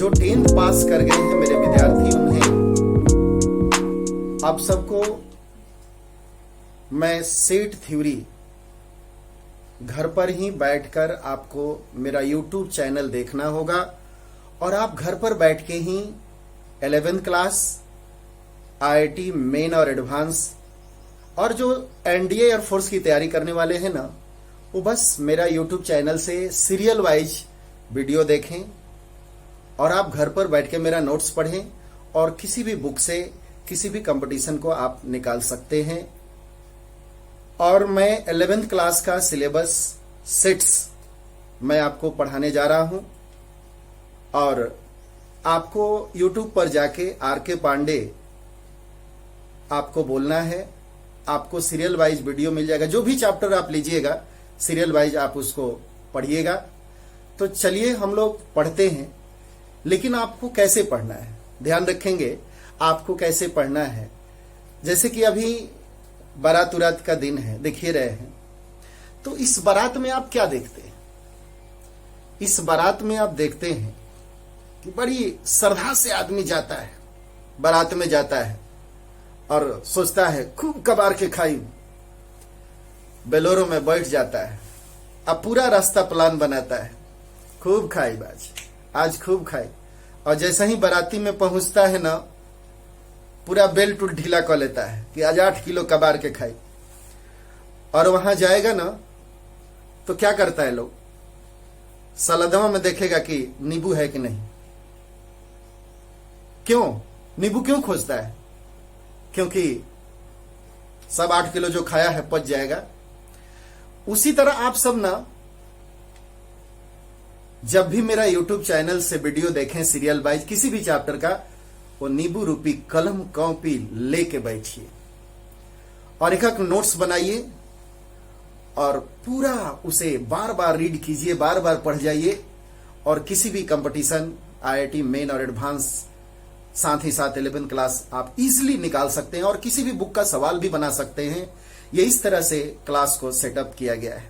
जो 10th पास कर गए हैं मेरे विद्यार्थी, उन्हें आप सबको मैं सेट थ्योरी घर पर ही बैठकर आपको मेरा YouTube चैनल देखना होगा और आप घर पर बैठ के ही 11th क्लास, IIT मेन और एडवांस और जो NDA एयरफोर्स की तैयारी करने वाले हैं ना, वो बस मेरा YouTube चैनल से सीरियल वाइज वीडियो देखें और आप घर पर बैठ के मेरा नोट्स पढ़ें और किसी भी बुक से किसी भी कंपटीशन को आप निकाल सकते हैं। और मैं 11th क्लास का सिलेबस सेट्स मैं आपको पढ़ाने जा रहा हूं और आपको YouTube पर जाके RK पांडे आपको बोलना है, आपको सीरियल वाइज वीडियो मिल जाएगा। जो भी चैप्टर आप लीजिएगा सीरियल वाइज आप उसको पढ़िएगा। तो चलिए हम लोग पढ़ते हैं, लेकिन आपको कैसे पढ़ना है ध्यान रखेंगे। आपको कैसे पढ़ना है, जैसे कि अभी बारात उरात का दिन है, देखिए रहे हैं, तो इस बारात में आप क्या देखते हैं? इस बारात में आप देखते हैं कि बड़ी श्रद्धा से आदमी जाता है, बारात में जाता है और सोचता है खूब कबार के खाई, बेलोरो में बैठ जाता है, अब पूरा रास्ता प्लान बनाता है, खूब खाई आज खूब खाई। और जैसे ही बाराती में पहुंचता है ना, पूरा बेल्ट ढीला कर लेता है कि आज 8 किलो कबार के खाई। और वहां जाएगा ना तो क्या करता है, लोग सलादवा में देखेगा कि नींबू है कि नहीं। क्यों नींबू क्यों खोजता है? क्योंकि सब 8 किलो जो खाया है पच जाएगा। उसी तरह आप सब ना जब भी मेरा YouTube चैनल से वीडियो देखें सीरियल वाइज किसी भी चैप्टर का, वो नींबू रूपी कलम कॉपी लेके बैठिए और एक एक नोट्स बनाइए और पूरा उसे बार बार रीड कीजिए, बार बार पढ़ जाइए और किसी भी कंपटीशन, IIT मेन और एडवांस, साथ ही साथ 11th क्लास आप इजीली निकाल सकते हैं और किसी भी बुक का सवाल भी बना सकते हैं। ये इस तरह से क्लास को सेटअप किया गया है।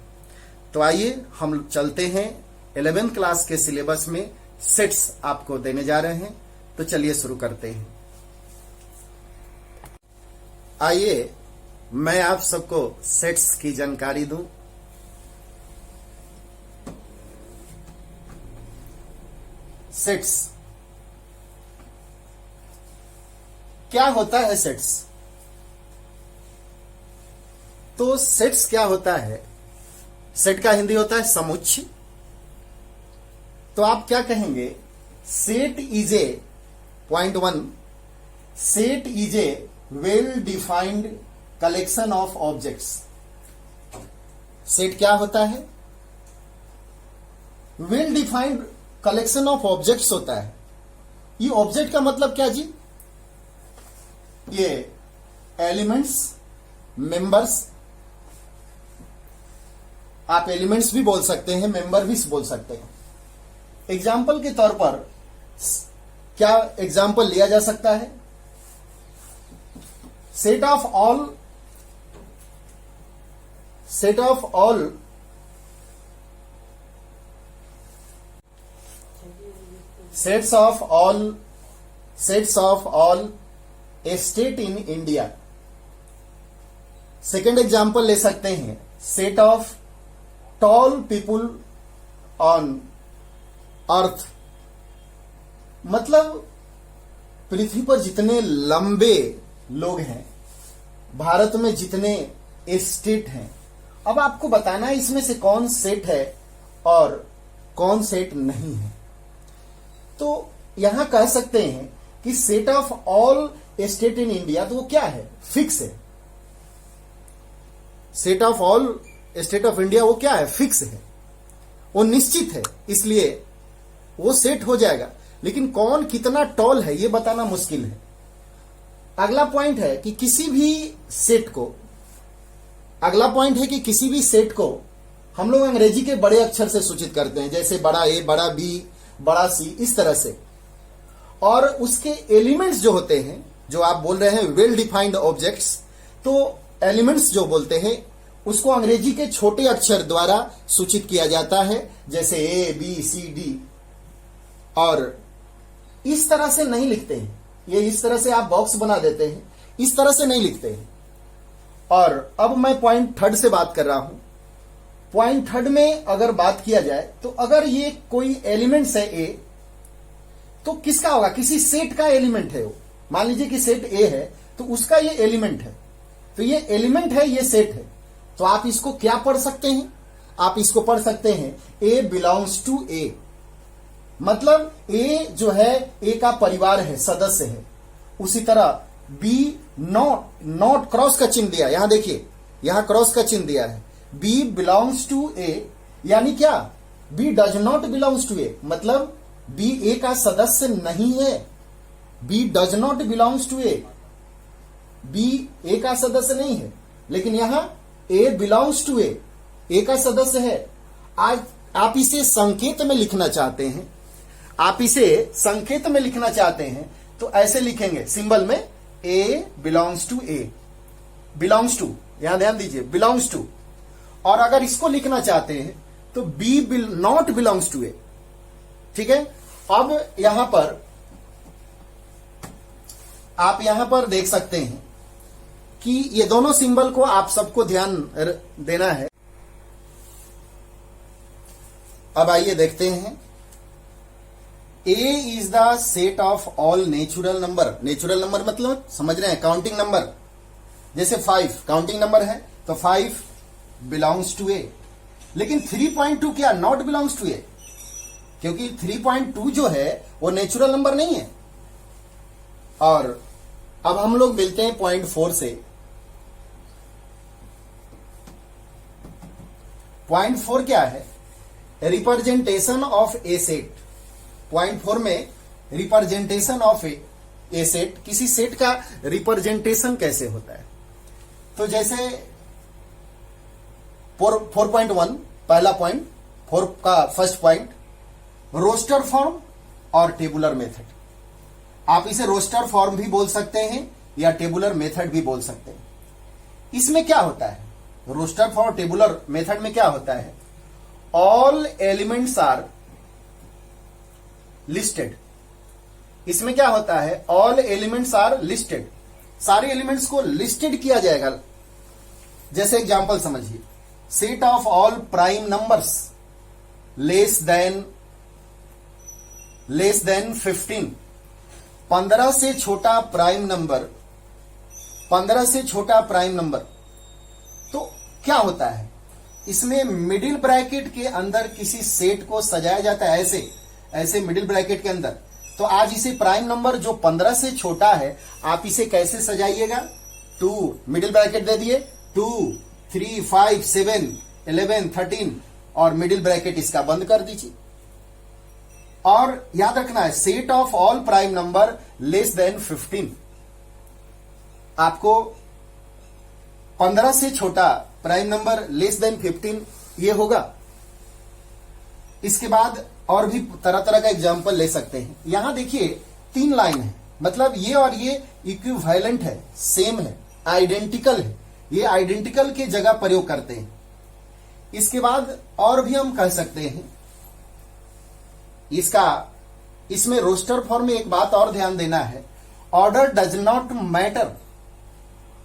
तो आइए हम चलते हैं 11th क्लास के सिलेबस में सेट्स आपको देने जा रहे हैं। तो चलिए शुरू करते हैं। आइए मैं आप सबको सेट्स की जानकारी दूं। सेट्स क्या होता है? सेट्स तो सेट्स क्या होता है? सेट का हिंदी होता है समुच्चय। तो आप क्या कहेंगे? Set is a point 1, set is a well defined collection of objects. Set क्या होता है? Well defined collection of objects होता है। ये ऑब्जेक्ट का मतलब क्या जी? ये एलिमेंट्स, मेंबर्स, आप एलिमेंट्स भी बोल सकते हैं, मेंबर भी बोल सकते हैं। एग्जाम्पल के तौर पर क्या एग्जाम्पल लिया जा सकता है? Set of all sets of all A state in India. Second example ले सकते हैं, set of tall people on earth. मतलब पृथ्वी पर जितने लंबे लोग हैं, भारत में जितने स्टेट हैं, अब आपको बताना है इसमें से कौन सेट है और कौन सेट नहीं है। तो यहां कह सकते हैं कि set of all state in India, तो वो क्या है? फिक्स है। Set of all state of India वो क्या है? फिक्स है, वो निश्चित है, इसलिए वो सेट हो जाएगा। लेकिन कौन कितना टॉल है ये बताना मुश्किल है। अगला पॉइंट है कि किसी भी सेट को हम लोग अंग्रेजी के बड़े अक्षर से सूचित करते हैं, जैसे बड़ा ए, बड़ा बी, बड़ा सी, इस तरह से। और उसके एलिमेंट्स जो होते हैं, जो आप बोल रहे हैं वेल डिफाइंड ऑब्जेक्ट्स, तो एलिमेंट्स जो बोलते हैं उसको अंग्रेजी के छोटे अक्षर द्वारा सूचित किया जाता है, जैसे ए, बी, सी, डी। और इस तरह से नहीं लिखते हैं। ये इस तरह से आप बॉक्स बना देते हैं, इस तरह से नहीं लिखते हैं। और अब मैं पॉइंट थर्ड से बात कर रहा हूं। पॉइंट थर्ड में अगर बात किया जाए तो अगर ये कोई एलिमेंट्स है ए, तो किसका होगा? किसी सेट का एलिमेंट है वो। मान लीजिए कि सेट ए है तो उसका ये एलिमेंट है, तो ये एलिमेंट है, ये सेट है। तो आप इसको क्या पढ़ सकते हैं? आप इसको पढ़ सकते हैं ए बिलोंग्स टू ए। मतलब ए जो है ए का परिवार है, सदस्य है। उसी तरह बी नॉट क्रॉस का चिन्ह दिया, यहां देखिए, यहां क्रॉस का चिन्ह दिया है। बी बिलोंग्स टू ए, यानी क्या? B does not belongs to A, मतलब बी ए का सदस्य नहीं है। B does not belongs to A, B A का सदस्य नहीं है। लेकिन यहां ए बिलोंग्स टू ए का सदस्य है। आज आप इसे संकेत में लिखना चाहते हैं, आप इसे संकेत में लिखना चाहते हैं तो ऐसे लिखेंगे सिंबल में, A belongs to A, belongs to, यहां ध्यान दीजिए, बिलोंग्स टू। और अगर इसको लिखना चाहते हैं तो बी नॉट बिलोंग्स टू ए। ठीक है। अब यहां पर आप यहां पर देख सकते हैं कि ये दोनों सिंबल को आप सबको ध्यान देना है। अब आइए देखते हैं, A is the set of all natural number. Natural number मतलब समझ रहे हैं, काउंटिंग नंबर। जैसे 5 काउंटिंग नंबर है तो 5 बिलोंग्स टू ए। लेकिन 3.2 क्या नॉट बिलोंग्स टू ए? क्योंकि 3.2 जो है वो नेचुरल नंबर नहीं है। और अब हम लोग मिलते हैं पॉइंट 4 से। पॉइंट 4 क्या है? Representation of A set. Point 4 में रिप्रेजेंटेशन ऑफ ए सेट, किसी सेट का रिप्रेजेंटेशन कैसे होता है। तो जैसे 4.1 पहला पॉइंट, 4 का फर्स्ट पॉइंट, रोस्टर फॉर्म और टेबुलर मेथड। आप इसे रोस्टर फॉर्म भी बोल सकते हैं या टेबुलर मेथड भी बोल सकते हैं। इसमें क्या होता है? रोस्टर फॉर्म टेबुलर मेथड में क्या होता है? All elements are listed. इसमें क्या होता है? ऑल एलिमेंट्स आर लिस्टेड, सारे एलिमेंट्स को लिस्टेड किया जाएगा। जैसे एग्जांपल समझिए, set of all prime numbers less than 15। 15 से छोटा प्राइम नंबर, 15 से छोटा प्राइम नंबर। तो क्या होता है? इसमें मिडिल ब्रैकेट के अंदर किसी सेट को सजाया जाता है, ऐसे मिडिल ब्रैकेट के अंदर। तो आज इसे प्राइम नंबर जो 15 से छोटा है, आप इसे कैसे सजाइएगा? 2 मिडिल ब्रैकेट दे दिए, 2 3 5 7 11 13 और मिडिल ब्रैकेट इसका बंद कर दीजिए। और याद रखना है, set of all prime number less than 15। आपको 15 से छोटा प्राइम नंबर लेस देन 15 ये होगा। इसके बाद और भी तरह तरह का एग्जाम्पल ले सकते हैं। यहां देखिए 3 लाइन है, मतलब ये और ये इक्विवेलेंट है, सेम है, आइडेंटिकल है। ये आइडेंटिकल की जगह प्रयोग करते हैं। इसके बाद और भी हम कह सकते हैं इसमें रोस्टर फॉर्म में एक बात और ध्यान देना है, order does not matter.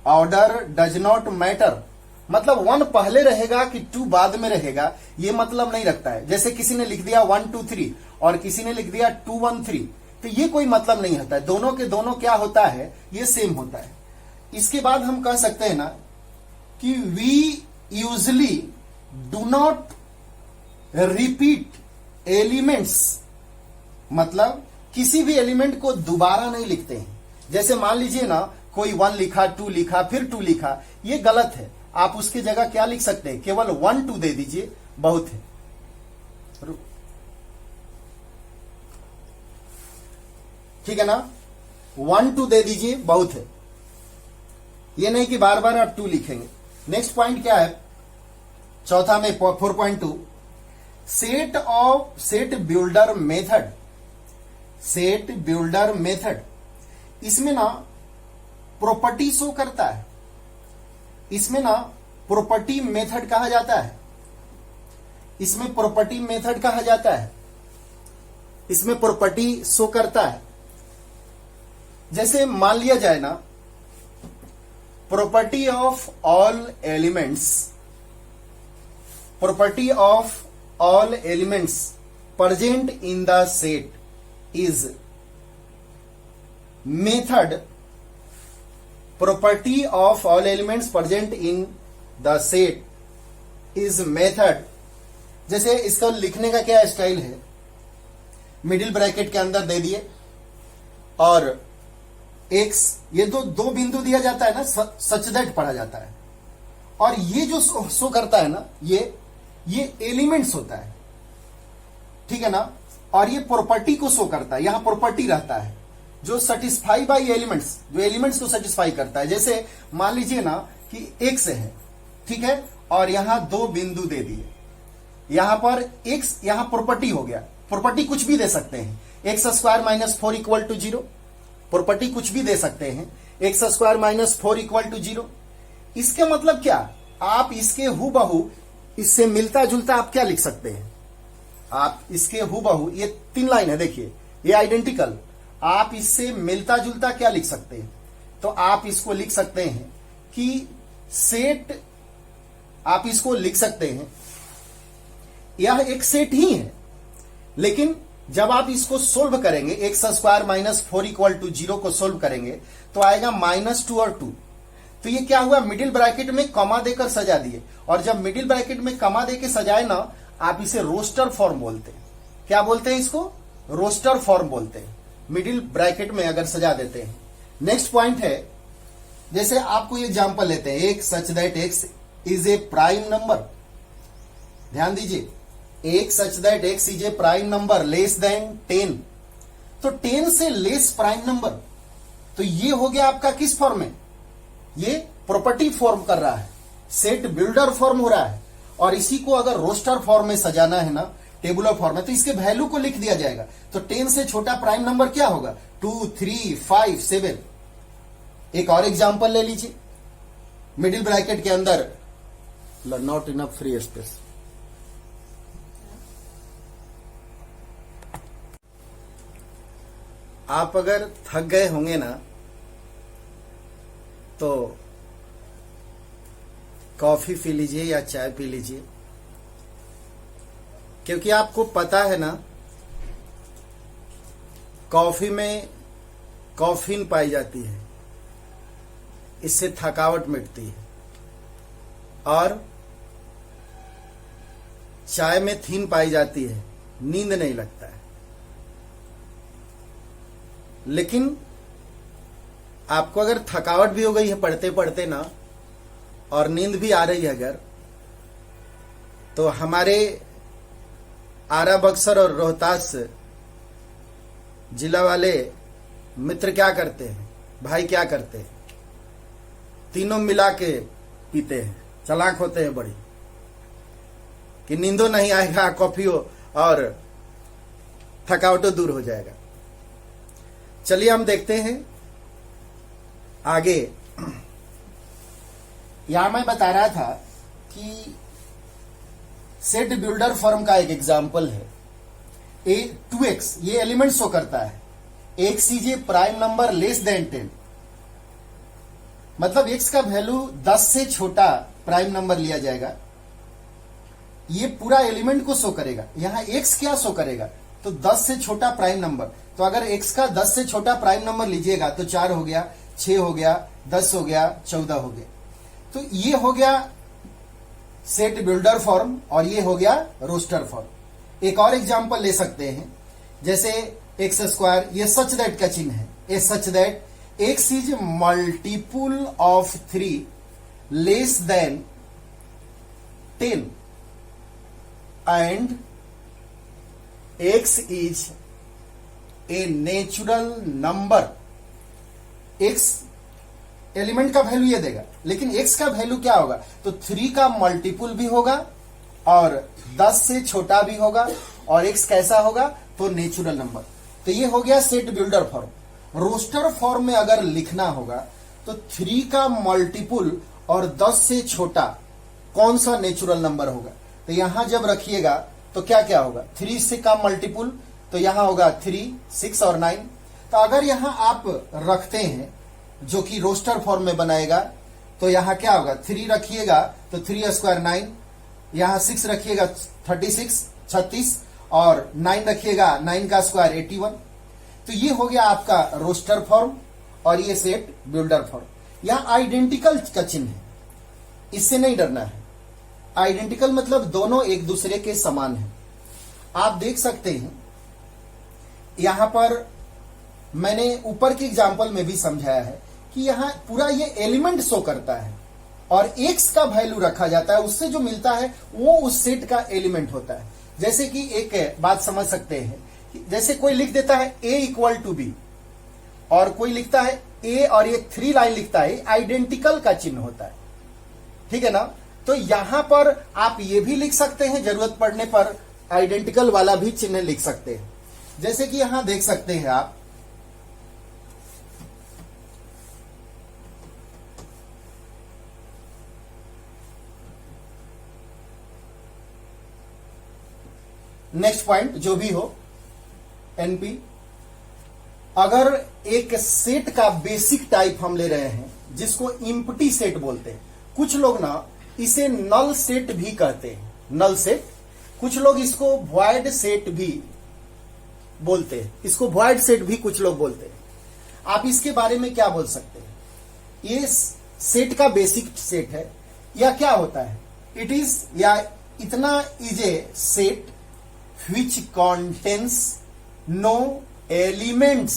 Order does not matter मतलब 1 पहले रहेगा कि 2 बाद में रहेगा, ये मतलब नहीं रखता है। जैसे किसी ने लिख दिया 1 2 3 और किसी ने लिख दिया 2 1 3, तो ये कोई मतलब नहीं होता है। दोनों के दोनों क्या होता है? ये सेम होता है। इसके बाद हम कह सकते हैं ना कि we usually do not repeat elements, मतलब किसी भी एलिमेंट को दोबारा नहीं लिखते हैं। जैसे मान लीजिए ना, कोई 1 लिखा, 2 लिखा, फिर 2 लिखा, ये गलत है। आप उसकी जगह क्या लिख सकते हैं? केवल 1 2 दे दीजिए, बहुत है। ठीक है ना, 1 2 दे दीजिए, बहुत है। ये नहीं कि बार बार आप 2 लिखेंगे। नेक्स्ट पॉइंट क्या है? चौथा में 4.2 set builder method. Set builder method, इसमें ना प्रॉपर्टी शो करता है। इसमें ना प्रॉपर्टी मेथड कहा जाता है। इसमें प्रॉपर्टी मेथड कहा जाता है। इसमें प्रॉपर्टी शो करता है। जैसे मान लिया जाए ना, property of all elements present in the set is method. Property of all elements present in the set is method. जैसे इसका लिखने का क्या स्टाइल है, मिडिल ब्रैकेट के अंदर दे दिए और x, ये दो बिंदु दिया जाता है ना, सच दैट पढ़ा जाता है, और ये जो शो करता है ना, ये एलिमेंट्स होता है, ठीक है ना, और ये प्रॉपर्टी को शो करता है, यहां प्रॉपर्टी रहता है जो सेटिस्फाई बाय एलिमेंट्स, जो एलिमेंट्स को सेटिस्फाई करता है। जैसे मान लीजिए ना कि x है, ठीक है, और यहां दो बिंदु दे दिए, यहां पर x, यहां प्रॉपर्टी हो गया, प्रॉपर्टी कुछ भी दे सकते हैं, x square minus 4 equal to 0, property कुछ भी दे सकते हैं, x square minus 4 equal to 0। इसका मतलब क्या, आप इसके हूबहू, इससे मिलता जुलता आप क्या लिख सकते हैं, आप इसके हूबहू, ये 3 लाइन है देखिए, ये आइडेंटिकल, आप इससे मिलता जुलता क्या लिख सकते हैं, तो आप इसको लिख सकते हैं कि सेट, आप इसको लिख सकते हैं, यह एक सेट ही है, लेकिन जब आप इसको सोल्व करेंगे, x square minus 4 equal to 0 को सोल्व करेंगे तो आएगा -2 और 2। तो ये क्या हुआ, मिडिल ब्रैकेट में कॉमा देकर सजा दिए, और जब मिडिल ब्रैकेट में कॉमा देकर सजाए ना, आप इसे रोस्टर फॉर्म बोलते हैं। क्या बोलते हैं इसको, रोस्टर फॉर्म बोलते हैं, मिडिल ब्रैकेट में अगर सजा देते हैं। नेक्स्ट पॉइंट है, जैसे आपको एग्जांपल लेते हैं, एक सच that x is a prime number, ध्यान दीजिए, एक सच that x is a prime number less than 10, तो 10 से लेस प्राइम नंबर, तो ये हो गया आपका किस फॉर्म में, ये प्रॉपर्टी फॉर्म कर रहा है, सेट बिल्डर फॉर्म हो रहा है, और इसी को अगर रोस्टर फॉर्म में सजाना है ना, टेबुलर फॉर्म में, तो इसके वैल्यू को लिख दिया जाएगा। तो 10 से छोटा प्राइम नंबर क्या होगा, 2, 3, 5, 7। एक और एग्जांपल ले लीजिए, मिडिल ब्रैकेट के अंदर नॉट इनफ फ्री स्पेस, आप अगर थक गए होंगे ना तो कॉफी पी लीजिए या चाय पी लीजिए, क्योंकि आपको पता है ना, कॉफी में कॉफीन पाई जाती है, इससे थकावट मिटती है, और चाय में थीन पाई जाती है, नींद नहीं लगता है। लेकिन आपको अगर थकावट भी हो गई है पढ़ते पढ़ते ना, और नींद भी आ रही है अगर, तो हमारे आरा बक्सर और रोहतास जिला वाले मित्र क्या करते हैं, भाई क्या करते हैं, तीनों मिला के पीते हैं, चालाक होते हैं बड़ी, कि नींदो नहीं आएगा, कॉफियो और थकावटो दूर हो जाएगा। चलिए हम देखते हैं आगे। यहां मैं बता रहा था कि सेट बिल्डर फॉर्म का एक एग्जांपल है, 2x, ये एलिमेंट शो करता है, x is a prime number less than 10, मतलब x का वैल्यू 10 से छोटा प्राइम नंबर लिया जाएगा, ये पूरा एलिमेंट को शो करेगा। यहां x क्या शो करेगा, तो 10 से छोटा प्राइम नंबर, तो अगर x का 10 से छोटा प्राइम नंबर लीजिएगा तो 4 हो गया, 6 हो गया, 10 हो गया, 14 हो गया। तो ये हो गया सेट बिल्डर फॉर्म, और ये हो गया रोस्टर फॉर्म। एक और एग्जांपल ले सकते हैं, जैसे एक्स स्क्वायर, ये सच दैट का चिन्ह है, A such that x is multiple of 3 less than 10 and x is a natural number। x element का वैल्यू ये देगा, लेकिन x का वैल्यू क्या होगा, तो 3 का मल्टीपुल भी होगा और 10 से छोटा भी होगा, और x कैसा होगा, तो नेचुरल नंबर। तो ये हो गया set builder form. Roster form में अगर लिखना होगा तो 3 का मल्टीपुल और 10 से छोटा कौन सा नेचुरल नंबर होगा, तो यहां जब रखिएगा तो क्या क्या होगा, 3 से का मल्टीपुल, तो यहां होगा 3, 6 और 9, तो अगर यहां आप रखते हैं जो कि रोस्टर फॉर्म में बनाएगा, तो यहां क्या होगा, 3 रखिएगा तो 3 स्क्वायर 9, यहां 6 रखिएगा 36 और 9 रखिएगा 9 का स्क्वायर 81। तो ये हो गया आपका रोस्टर फॉर्म और ये सेट बिल्डर फॉर्म। यहां आइडेंटिकल का चिन्ह है, इससे नहीं डरना है। आइडेंटिकल मतलब दोनों एक दूसरे के समान हैं। आप देख सकते हैं यहां पर मैंने ऊपर के एग्जाम्पल में भी समझाया है कि यहां पूरा ये एलिमेंट शो करता है और एक्स का वैल्यू रखा जाता है, उससे जो मिलता है वो उस सेट का एलिमेंट होता है। जैसे कि एक बात समझ सकते हैं, जैसे कोई लिख देता है a इक्वल टू बी और कोई लिखता है a और ये 3 लाइन लिखता है, आइडेंटिकल का चिन्ह होता है, ठीक है ना। तो यहां पर आप ये भी लिख सकते हैं, जरूरत पड़ने पर आइडेंटिकल वाला भी चिन्ह लिख सकते हैं। जैसे कि यहां देख सकते हैं आप, नेक्स्ट पॉइंट जो भी हो एनपी, अगर एक सेट का बेसिक टाइप हम ले रहे हैं जिसको इम्प्टी सेट बोलते हैं, कुछ लोग ना इसे नल सेट भी कहते हैं, नल सेट, कुछ लोग इसको वॉइड सेट भी बोलते हैं, इसको वॉइड सेट भी कुछ लोग बोलते हैं। आप इसके बारे में क्या बोल सकते हैं? ये सेट का बेसिक सेट है या क्या होता है? इट इज या इतना is a set which contains no elements,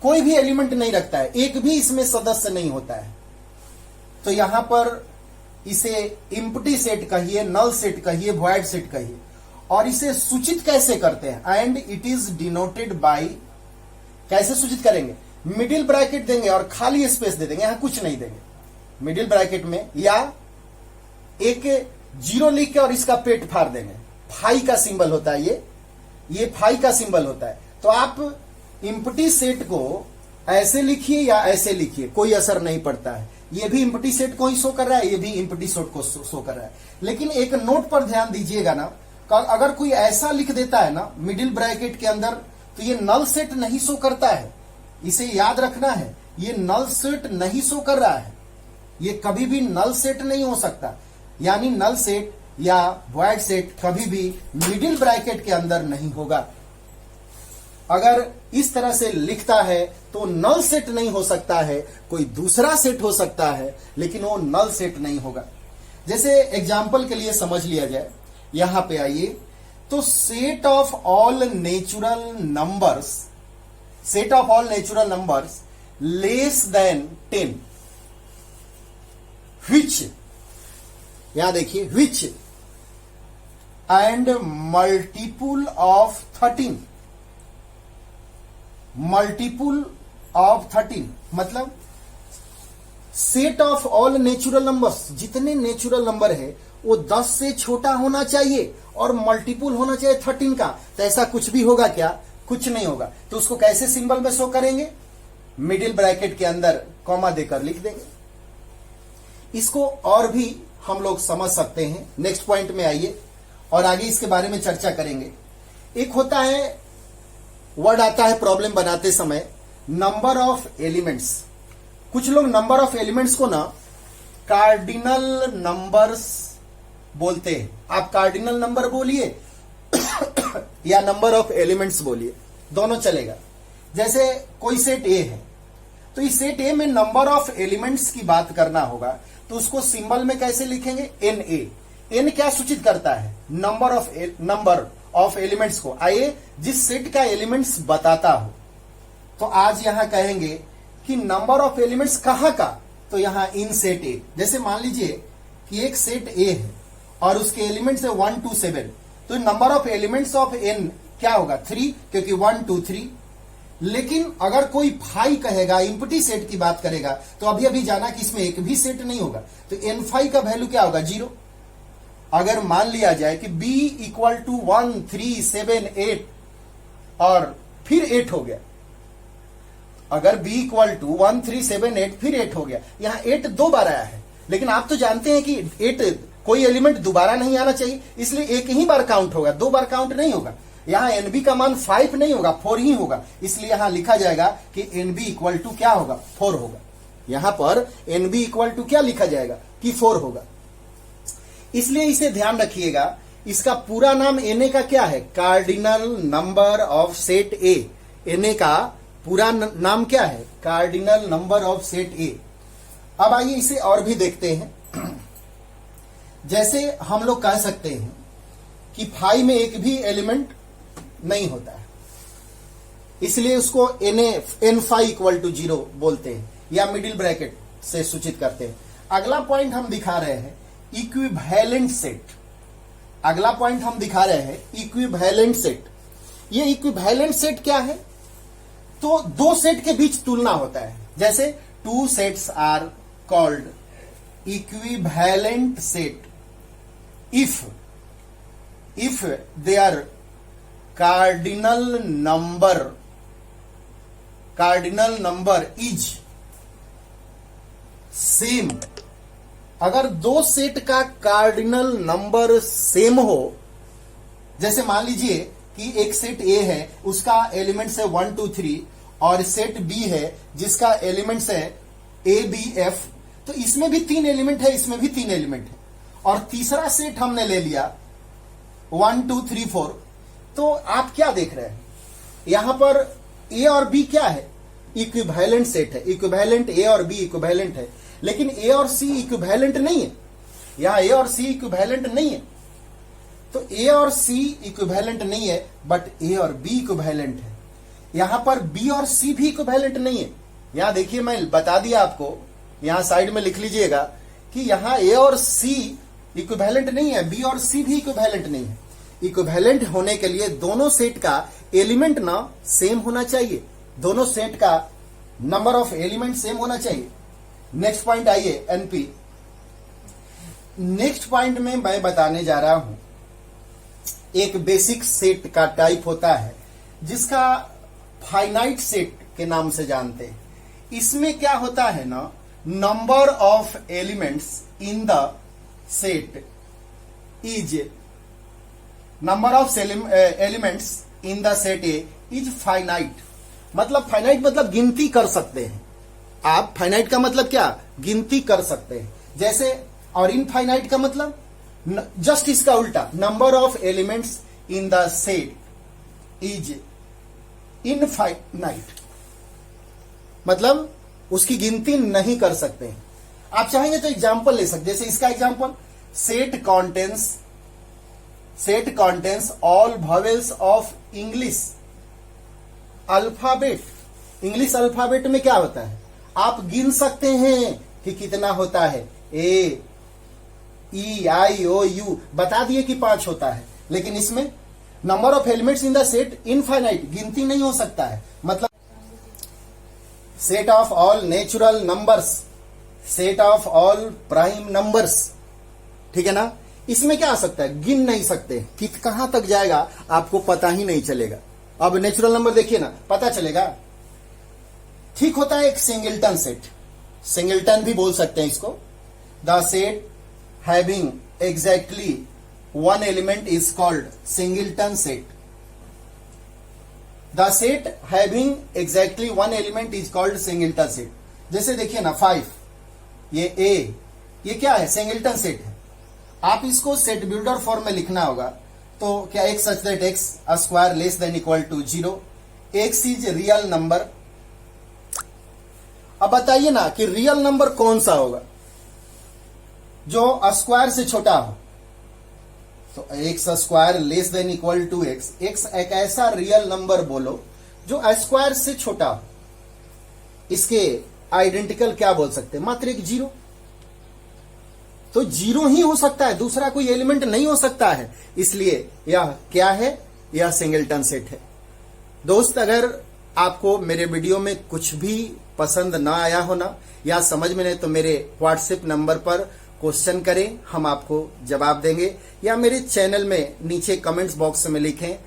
कोई भी एलिमेंट नहीं रखता है, एक भी इसमें सदस्य नहीं होता है। तो यहां पर इसे इम्प्टी सेट कहिए, नल सेट कहिए, वॉइड सेट कहिए। और इसे सूचित कैसे करते हैं? And it is denoted by, कैसे सूचित करेंगे? मिडिल ब्रैकेट देंगे और खाली स्पेस दे देंगे, यहां कुछ नहीं देंगे मिडिल ब्रैकेट में, या एक जीरो लिख के और इसका पेट फाड़ देंगे। फाई का सिंबल होता है, ये फाई का सिंबल होता है। तो आप इम्प्टी सेट को ऐसे लिखिए या ऐसे लिखिए, कोई असर नहीं पड़ता है। ये भी इम्प्टी सेट को ही शो कर रहा है, ये भी इम्प्टी सेट को शो कर रहा है। लेकिन एक नोट पर ध्यान दीजिएगा ना, अगर कोई ऐसा लिख देता है ना मिडिल ब्रैकेट के अंदर, तो ये नल सेट नहीं शो करता है। इसे याद रखना है, ये नल सेट नहीं शो कर रहा है, ये कभी भी नल सेट नहीं हो सकता। यानी नल सेट या वॉइड सेट कभी भी मिडिल ब्रैकेट के अंदर नहीं होगा। अगर इस तरह से लिखता है तो नल सेट नहीं हो सकता है, कोई दूसरा सेट हो सकता है, लेकिन वो नल सेट नहीं होगा। जैसे एग्जाम्पल के लिए समझ लिया जाए, यहां पे आइए, तो set of all natural numbers, set of all natural numbers less than 10, which, यहां देखिए, which and multiple of 13, multiple of 13 मतलब set of all natural numbers, जितने नेचुरल नंबर है वो 10 से छोटा होना चाहिए और मल्टीपुल होना चाहिए 13 का। तो ऐसा कुछ भी होगा क्या? कुछ नहीं होगा। तो उसको कैसे सिंबल में शो करेंगे? मिडिल ब्रैकेट के अंदर कॉमा देकर लिख देंगे। इसको और भी हम लोग समझ सकते हैं। नेक्स्ट पॉइंट में आइए और आगे इसके बारे में चर्चा करेंगे। एक होता है, वर्ड आता है प्रॉब्लम बनाते समय, नंबर ऑफ एलिमेंट्स। कुछ लोग नंबर ऑफ एलिमेंट्स को ना कार्डिनल नंबर्स बोलते हैं। आप कार्डिनल नंबर बोलिए या नंबर ऑफ एलिमेंट्स बोलिए, दोनों चलेगा। जैसे कोई सेट ए है, तो इस सेट ए में नंबर ऑफ एलिमेंट्स की बात करना होगा, तो उसको सिंबल में कैसे लिखेंगे? N A. एन क्या सूचित करता है? नंबर ऑफ एलिमेंट्स को। आइए जिस सेट का एलिमेंट्स बताता हो, तो आज यहां कहेंगे कि नंबर ऑफ एलिमेंट्स कहां का, तो यहां इन सेट ए। जैसे मान लीजिए कि एक सेट ए है और उसके एलिमेंट्स है 1 2 7, तो number of elements of n क्या होगा? 3, क्योंकि 1 2 3। लेकिन अगर कोई फाई कहेगा, इम्प्टी सेट की बात करेगा, तो अभी अभी जाना कि इसमें एक भी सेट नहीं होगा, तो एन फाई का वैल्यू क्या होगा? 0। अगर मान लिया जाए कि b इक्वल टू 1 3 7 8 और फिर 8 हो गया, अगर b इक्वल टू 1 3 7 8 फिर 8 हो गया, यहां 8 दो बार आया है, लेकिन आप तो जानते हैं कि 8 कोई एलिमेंट दोबारा नहीं आना चाहिए, इसलिए एक ही बार काउंट होगा, दो बार काउंट नहीं होगा। यहां एनबी का मान 5 नहीं होगा, 4 ही होगा, इसलिए यहां लिखा जाएगा कि एनबी इक्वल टू क्या होगा, 4 होगा। यहां पर एनबी इक्वल टू क्या लिखा जाएगा कि 4 होगा। इसलिए इसे ध्यान रखिएगा, इसका पूरा नाम एनए का क्या है, cardinal number of set A. N A का पूरा नाम क्या है, cardinal number of set A. अब आइए इसे और भी देखते हैं। जैसे हम लोग कह सकते हैं कि फाई में एक भी एलिमेंट नहीं होता है, इसलिए उसको एन फाई इक्वल टू 0 बोलते हैं या मिडिल ब्रैकेट से सूचित करते हैं। अगला पॉइंट हम दिखा रहे हैं इक्विवेलेंट सेट। अगला पॉइंट हम दिखा रहे हैं इक्विवेलेंट सेट। ये इक्विवेलेंट सेट क्या है, तो दो सेट के बीच तुलना होता है। जैसे two sets are called equivalent set if their cardinal number is same. अगर दो सेट का कार्डिनल नंबर सेम हो, जैसे मान लीजिए कि एक सेट ए है, उसका एलिमेंट्स है 1 2 3, और सेट बी है जिसका एलिमेंट्स है ए बी एफ, तो इसमें भी 3 एलिमेंट है, इसमें भी 3 एलिमेंट है, और तीसरा सेट हमने ले लिया 1 2 3 4। तो आप क्या देख रहे हैं, यहां पर ए और बी क्या है, इक्विवेलेंट सेट है, इक्विवेलेंट ए और बी इक्विवेलेंट है, लेकिन ए और सी इक्विवेलेंट नहीं है। यहां ए और सी इक्विवेलेंट नहीं है, तो ए और सी इक्विवेलेंट नहीं है, बट ए और बी इक्विवेलेंट है। यहां पर बी और सी भी इक्विवेलेंट नहीं है। यहां देखिए, मैं बता दिया आपको, यहां साइड में लिख लीजिएगा कि यहां ए और सी इक्विवेलेंट नहीं है, बी और सी भी इक्विवेलेंट नहीं है। इक्विवेलेंट होने के लिए दोनों सेट का एलिमेंट ना सेम होना चाहिए, दोनों सेट का नंबर ऑफ एलिमेंट सेम होना चाहिए। नेक्स्ट पॉइंट आइए, एनपी। नेक्स्ट पॉइंट में मैं बताने जा रहा हूं, एक बेसिक सेट का टाइप होता है जिसका फाइनाइट सेट के नाम से जानते हैं। इसमें क्या होता है ना, number of elements in the set is number of elements in the set A is finite. मतलब फाइनाइट मतलब गिनती कर सकते हैं आप। फाइनाइट का मतलब क्या, गिनती कर सकते हैं। जैसे, और इनफाइनाइट का मतलब जस्ट इसका उल्टा, number of elements in the set is infinite, मतलब उसकी गिनती नहीं कर सकते हैं। आप चाहेंगे तो एग्जाम्पल ले सकते, जैसे इसका example, set contains all vowels of English alphabet. English alphabet में क्या होता है, आप गिन सकते हैं कि कितना होता है, ए ई आई ओ यू, बता दिए कि 5 होता है, लेकिन इसमें number of elements in the set infinite, गिनती नहीं हो सकता है। मतलब set of all natural numbers, set of all prime numbers, ठीक है ना। इसमें क्या आ सकता है, गिन नहीं सकते कि कहां तक जाएगा, आपको पता ही नहीं चलेगा। अब नेचुरल नंबर देखिए ना, पता चलेगा। ठीक होता है एक सिंगलटन सेट, सिंगलटन भी बोल सकते हैं इसको। The set having exactly 1 element is called singleton set. The set having exactly 1 element is called singleton set. जैसे देखिए ना 5, ये ए, ये क्या है, सिंगलटन सेट है। आप इसको सेट बिल्डर फॉर्म में लिखना होगा, तो क्या x such that x square less than equal to 0, x is real number. अब बताइए ना कि रियल नंबर कौन सा होगा, जो स्क्वायर से छोटा हो। तो x square less than equal to x, x एक ऐसा रियल नंबर बोलो जो स्क्वायर से छोटा हो। इसके आइडेंटिकल क्या बोल सकते हैं, मात्र एक 0। तो 0 ही हो सकता है, दूसरा कोई एलिमेंट नहीं हो सकता है, इसलिए यह क्या है, यह सिंगलटन सेट है। दोस्त, अगर आपको मेरे वीडियो में कुछ भी पसंद ना आया होना या समझ में नहीं, तो मेरे व्हाट्सएप नंबर पर क्वेश्चन करें, हम आपको जवाब देंगे, या मेरे चैनल में नीचे कमेंट्स बॉक्स में लिखें,